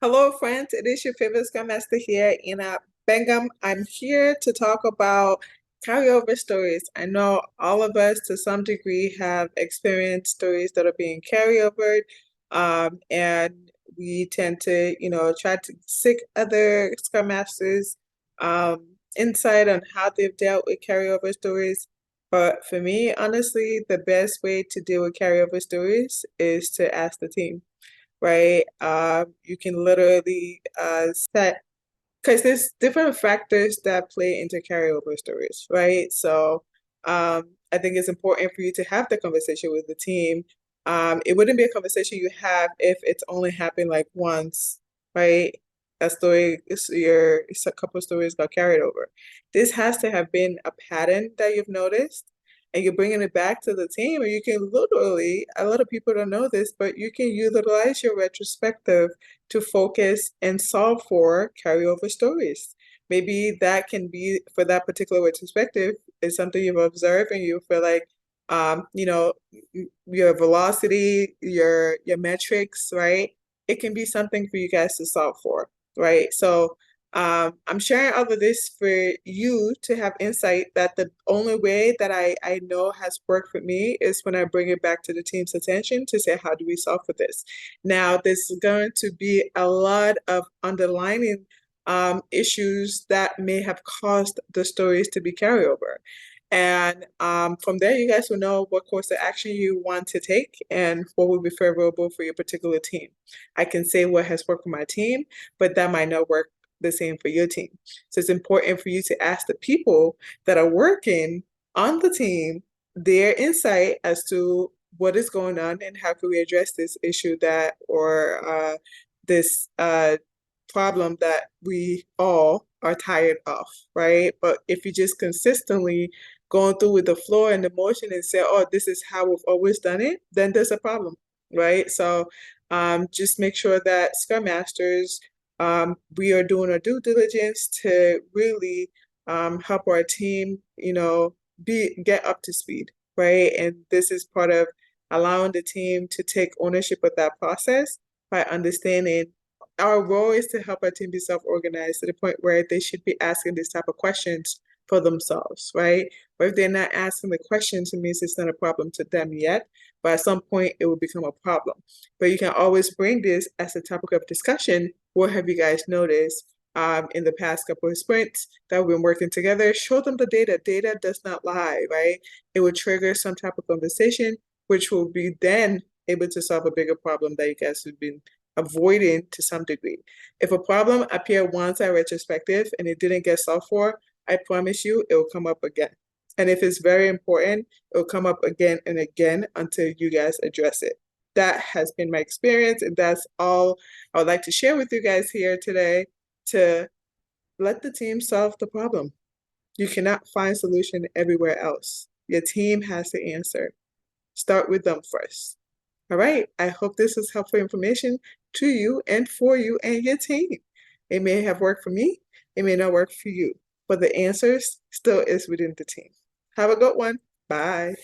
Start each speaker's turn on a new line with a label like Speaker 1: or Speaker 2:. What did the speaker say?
Speaker 1: Hello, friends. It is your favorite Scrum Master here, Ina Bengham. I'm here to talk about carryover stories. I know all of us, to some degree, have experienced stories that are being carryovered, and we tend to, try to seek other Scrum Masters insight on how they've dealt with carryover stories. But for me, honestly, the best way to deal with carryover stories is to ask the team, right? You can literally set, because there's different factors that play into carryover stories, right? So I think it's important for you to have the conversation with the team. It wouldn't be a conversation you have if it's only happened like once, right? A story, it's a couple stories got carried over. This has to have been a pattern that you've noticed, and you're bringing it back to the team. Or you can literally, a lot of people don't know this, but you can utilize your retrospective to focus and solve for carryover stories. Maybe that can be, for that particular retrospective, is something you've observed and you feel like, your velocity, your metrics, right? It can be something for you guys to solve for, right? So I'm sharing all of this for you to have insight that the only way that I know has worked for me is when I bring it back to the team's attention to say, how do we solve for this? Now, there's going to be a lot of underlying issues that may have caused the stories to be carryover. And from there, you guys will know what course of action you want to take and what will be favorable for your particular team. I can say what has worked for my team, but that might not work the same for your team. So it's important for you to ask the people that are working on the team their insight as to what is going on and how can we address this issue that or this problem that we all are tired of, right? But if you just consistently going through with the flow and the motion and say, oh, this is how we've always done it, then there's a problem, right? So just make sure that Scrum Masters, we are doing our due diligence to really help our team, get up to speed, right? And this is part of allowing the team to take ownership of that process by understanding our role is to help our team be self-organized to the point where they should be asking these type of questions for themselves, right? Or if they're not asking the questions, it means it's not a problem to them yet, but at some point it will become a problem. But you can always bring this as a topic of discussion. What have you guys noticed in the past couple of sprints that we've been working together? Show them the data. Data does not lie, right? It will trigger some type of conversation, which will be then able to solve a bigger problem that you guys have been avoiding to some degree. If a problem appeared once at retrospective and it didn't get solved for, I promise you it will come up again. And if it's very important, it will come up again and again until you guys address it. That has been my experience, and that's all I would like to share with you guys here today, to let the team solve the problem. You cannot find solution everywhere else. Your team has the answer. Start with them first. All right. I hope this was helpful information to you and for you and your team. It may have worked for me. It may not work for you, but the answers still is within the team. Have a good one. Bye.